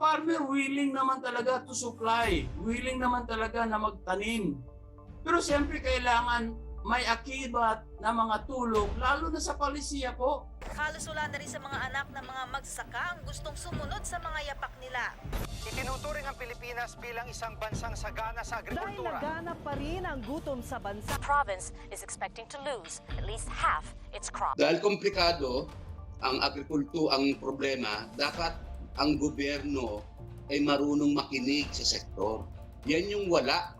farmer willing naman talaga to supply, willing naman talaga na magtanim. Pero siyempre kailangan may akibat na mga tulong, lalo na sa palisiya po. Halos wala na rin sa mga anak ng mga magsasaka ang gustong sumunod sa mga yapak nila. Itinuturing ang Pilipinas bilang isang bansang sagana sa Dahil agrikultura. laganap pa rin ang gutom sa bansa. The province is expecting to lose at least half its crop. Dahil komplikado ang ang problema, dapat ang gobyerno ay marunong makinig sa sektor. Yan yung wala.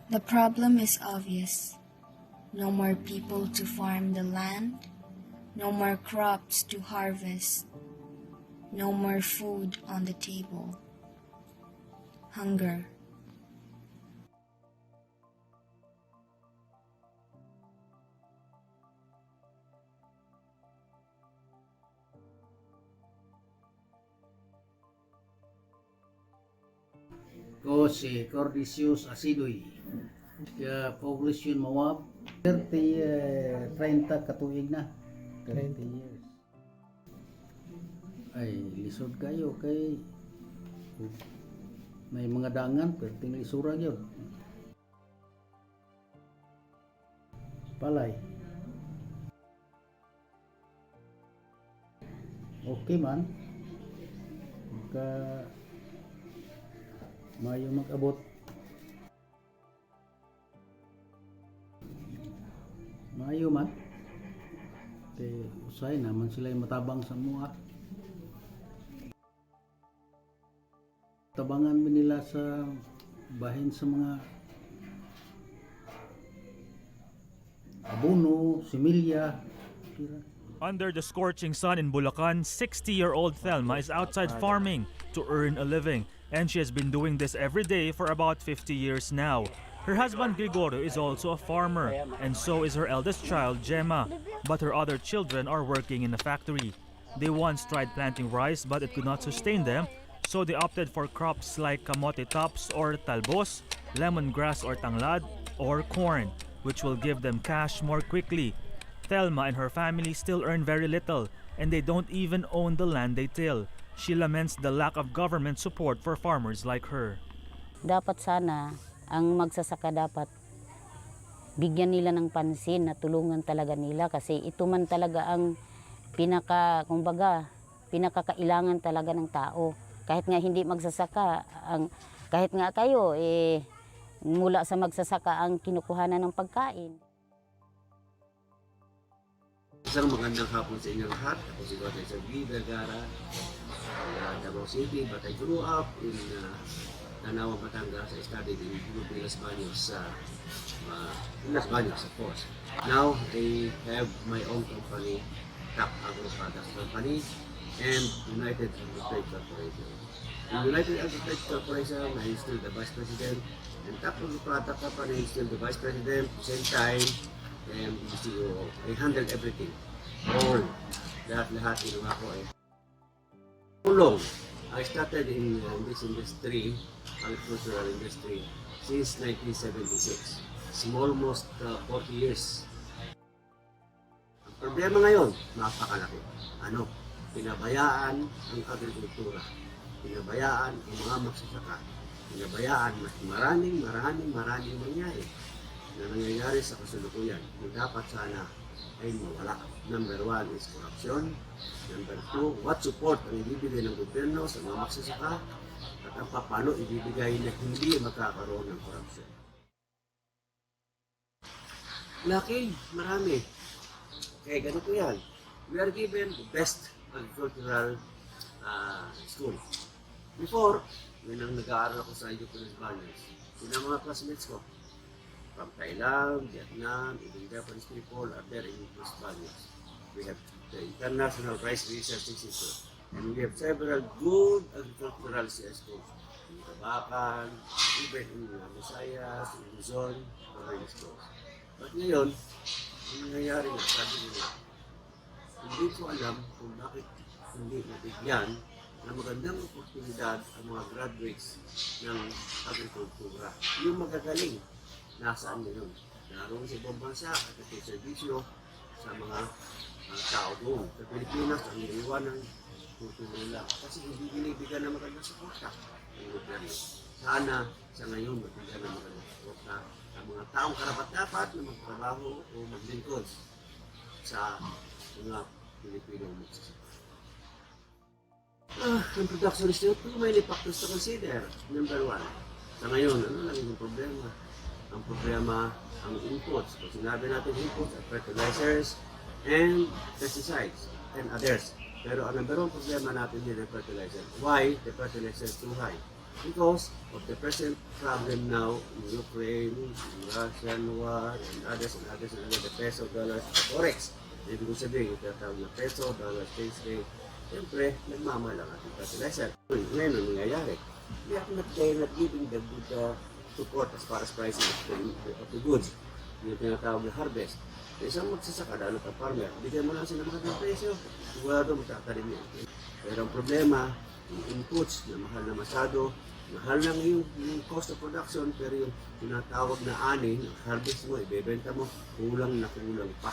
The problem is obvious. No more people to farm the land, no more crops to harvest, no more food on the table. Hunger. Ko si Cordicius acidui. Kaya population mawab 30 katuig na. 30 years. Ay, lisod kayo kay may mga dangan perting lisura yun. Palay. Okay man. Ka mayo mag-abot. Mayo man. Kaya usay naman sila yung matabang sa mua. Tabangan mo nila sa bahin sa mga abono, similya. Under the scorching sun in Bulacan, 60-year-old Thelma is outside farming to earn a living. And she has been doing this every day for about 50 years now. Her husband Gregorio is also a farmer, and so is her eldest child Gemma. But her other children are working in a factory. They once tried planting rice, but it could not sustain them, so they opted for crops like kamote tops or talbos, lemongrass or tanglad, or corn, which will give them cash more quickly. Thelma and her family still earn very little, and they don't even own the land they till. She laments the lack of government support for farmers like her. Dapat sana ang magsasaka dapat bigyan nila ng pansin na tulungan talaga nila kasi ito man talaga ang pinakakailangan talaga ng tao. Kahit nga hindi magsasaka, kahit nga kayo mula sa magsasaka ang kinukuhanan ng pagkain. Isang magandang hapon sa inyo lahat. Ako si Dr. Sergi Vergara, Davao City, but I grew up in Tanawan, Batangas. I studied in Las Baños, Las Baños, of course. Now, I have my own company, Top Agro Products Company, and United Agri-Trade Corporation. In United Agri-Trade Corporation, I am still the Vice President, and Top Agro Product Company is still the Vice President. At the same time, I am the CEO. I handle everything. All, lahat ginawa ko Tulong. I started in this industry, agricultural industry, since 1976. It's almost 40 years. Ang problema ngayon, napakalaki. Pinabayaan ang agrikultura. Pinabayaan ang mga magsasaka. Pinabayaan maraming nangyayari na nangyayari sa kasalukuyan. Yung dapat sana ay mawala. Number 1 is corruption. Number 2, what support ang ibibigay ng gobyerno sa mga magsasaka at ang paano ibibigay na hindi magkakaroon ng corruption. Laki, marami. Kaya ganito yan. We are given the best agricultural school. Before, yun ang nag-aaral ako sa Las Baños. Yun ang mga classmates ko. From Thailand, Vietnam, even Japanese people are there in Las Baños. We have the International Rice Research Institute. And we have several good agricultural schools. In Tabacan, even in Visayas, in Luzon, many schools. But ngayon, ang nangyayari na, sabi nila, hindi ko alam kung bakit hindi nabigyan na magandang oportunidad ang mga graduates ng agrikultura. Yung magagaling, nasaan ngayon? Naroon sa ibang bansa at nagsiservisyo sa mga tao doon. Sa Pilipinas, ang iniwan ng tuturo lang. Kasi hindi binibigyan ng magandang suporta ng gobyerno. Sana sa ngayon mabigyan ng magandang suporta ang mga taong karapat-dapat na magtrabaho o maglingkod sa mga Pilipino magsasaka. Ang production is too many factors to consider. Number one, sa ngayon, ano lang yung problema? Ang problema, ang inputs. Kung sinabi natin inputs, fertilizers, and pesticides, and others. Pero ang number one problema natin din ang fertilizer. Why the fertilizer is too high? Because of the present problem now in Ukraine, in Russian war, and others, the peso, dollars, forex. Ibig ko sabihin, itatawag na peso, dollars, exchange rate. Siyempre, nagmamahal ang ating fertilizer. Ngayon, ang nangyayari? They're not giving the good support as far as pricing of the goods. Yung tinatawag na harvest. Isang magsasaka, lalo ka farmer, bigyan mo lang sila magandang presyo. Sigurado magtatalim yan. Pero ang problema, yung inputs na mahal na masyado, mahal lang yung cost of production, pero yung tinatawag na ani, harvest mo, ibebenta mo, kulang na kulang pa.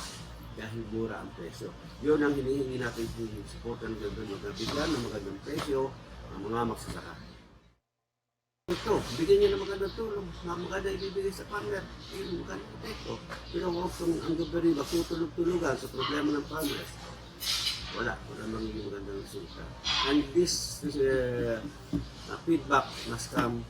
Dahil mura ang presyo. Yun ang hinihingi natin yung support ng gobyerno na bigyan ng magandang presyo ang mga magsasaka. Ito, bigyan niya ng magandang tulong, maganda ibibigay sa farmer, yung magandang epekto. Pero huwag ang gobyerno magtutulog-tulugan sa problema ng farmers. Wala magiging magandang resulta. And this feedback must come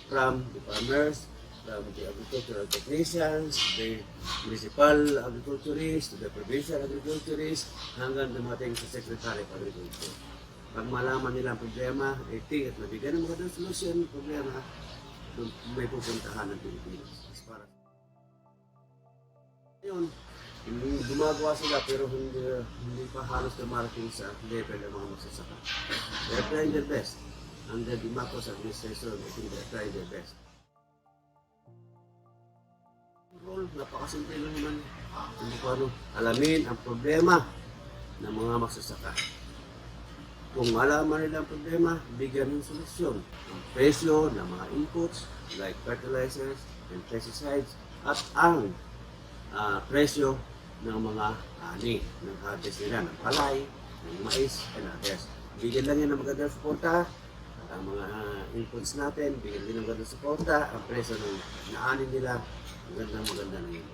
from the farmers, from the agricultural technicians, the municipal agriculturists, the provincial agriculturists, hanggang dumating sa Secretary of Agriculture. Pag malaman nila ang problema, I think at nabigyan ng magandang solusyon ng problema, may pupuntahan ng Pilipinas. Para ngayon, gumagawa sila pero hindi pa halos dumarating sa level ng mga magsasaka. They're trying their best. Under the Marcos administration, I think they're trying their best. Napakasimple lang naman. Hindi ko alamin ang problema ng mga magsasaka. Kung malaman nila ang problema, bigyan ng solusyon. Ang presyo ng mga inputs like fertilizers and pesticides at ang presyo ng mga ani ng harvest nila, ng palay, ng mais, and others. Bigyan lang yan ng magandang suporta. Ang mga inputs natin, bigyan din ng magandang suporta. Ang presyo ng ani nila, maganda na yun.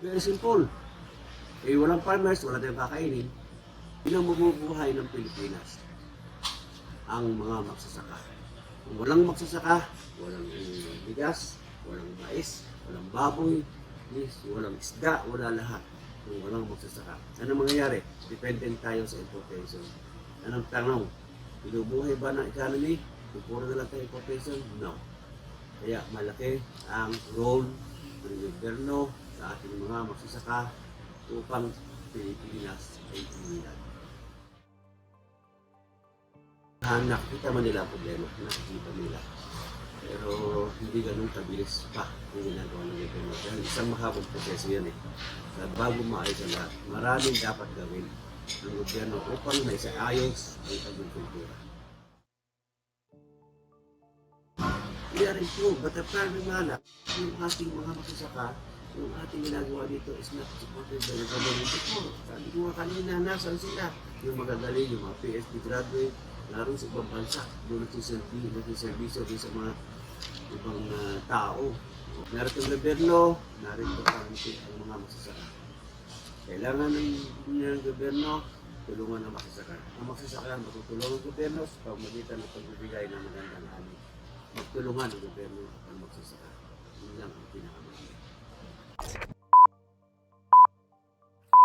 Very simple. Walang farmers, wala tayong kakainin. Yun ang bumubuhay ng Pilipinas. Ang mga magsasaka. Kung walang magsasaka, walang bigas, walang mais, walang baboy, walang isda, wala lahat. Kung walang magsasaka. Ano mangyayari? Dependent tayo sa importation. Anong tanong? Binubuhay ba ng economy? Kung puro na lang tayo importation? No. Kaya malaki ang role ng gobyerno sa ating mga magsasaka upang Pilipinas ay umunlad. Nakikita man nila ang problema, nakikita nila. Pero hindi ganun kabilis pa yung ginagawa ng gobyerno. Dahil isang mahabang proseso yan eh. Sa bago maayos ang lahat, maraming dapat gawin ng gobyerno upang maisaayos ang agrikultura. We are improved, but the problem na yung ating mga magsasaka, yung ating ginagawa dito is not supported by the government before. Sabi ko nga kanina, nasan sila? Yung magagaling, yung mga PhD graduate, laro sa ibang bansa, doon nagsiservisyo din sa mga ibang tao. Narito ang gobyerno, narito ang mga magsasaka. Kailangan ng gobyerno, tulungan ang magsasaka. Ang magsasaka, matutulungan ng gobyerno sa pamagitan ng pagbibigay ng magandang ani. Magtulungan ng gobyerno at ang magsasaka. Yun lang ang pinakamaganda.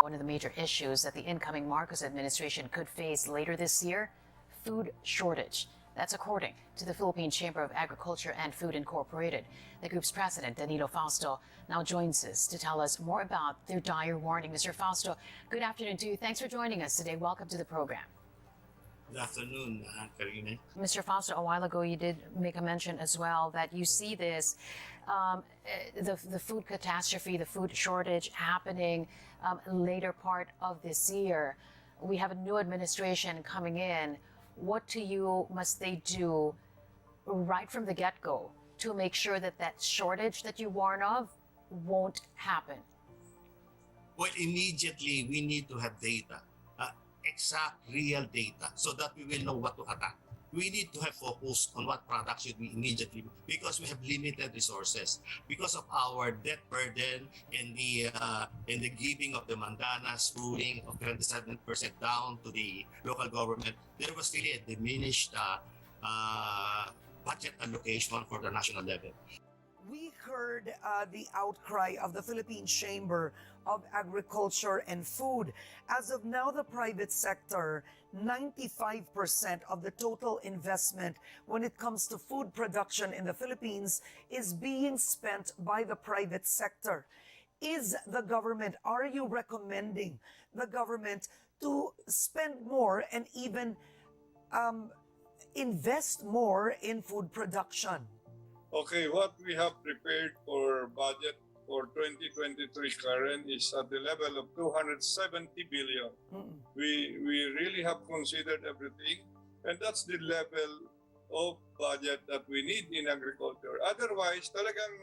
One of the major issues that the incoming Marcos administration could face later this year, food shortage. That's according to the Philippine Chamber of Agriculture and Food Incorporated. The group's president, Danilo Fausto, now joins us to tell us more about their dire warning. Mr. Fausto, good afternoon to you. Thanks for joining us today. Welcome to the program. Good afternoon, Karine. Mr. Fausto, a while ago you did make a mention as well that you see this, the food catastrophe, the food shortage happening later part of this year. We have a new administration coming in. What to you must they do right from the get-go to make sure that that shortage that you warn of won't happen? Well, immediately we need to have data, exact real data, so that we will know what to attack. We need to have focus on what products should we immediately, because we have limited resources, because of our debt burden and the giving of the Mandanas ruling of 27% down to the local government. There was really a diminished budget allocation for the national level. We heard the outcry of the Philippine Chamber of Agriculture and Food. As of now, the private sector, 95% of the total investment when it comes to food production in the Philippines is being spent by the private sector. Are you recommending the government to spend more and even invest more in food production? Okay, what we have prepared for budget for 2023 current is at the level of 270 billion. We really have considered everything, and that's the level of budget that we need in agriculture. Otherwise, talagang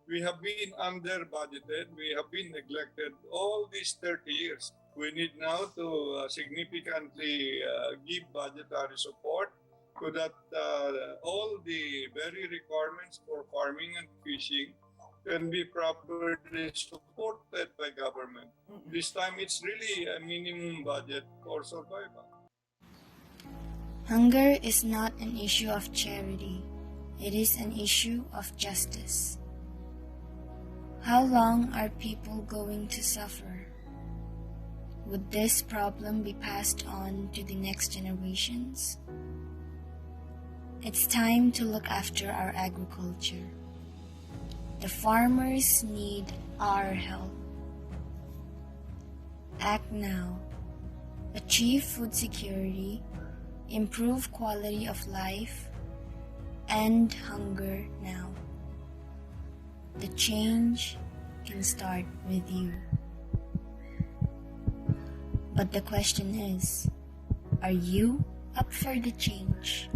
we have been under budgeted, we have been neglected all these 30 years. We need now to significantly give budgetary support so that all the very requirements for farming and fishing can be properly supported by government. This time it's really a minimum budget for survival. Hunger is not an issue of charity. It is an issue of justice. How long are people going to suffer? Would this problem be passed on to the next generations? It's time to look after our agriculture. The farmers need our help. Act now. Achieve food security, improve quality of life, end hunger now. The change can start with you. But the question is, are you up for the change?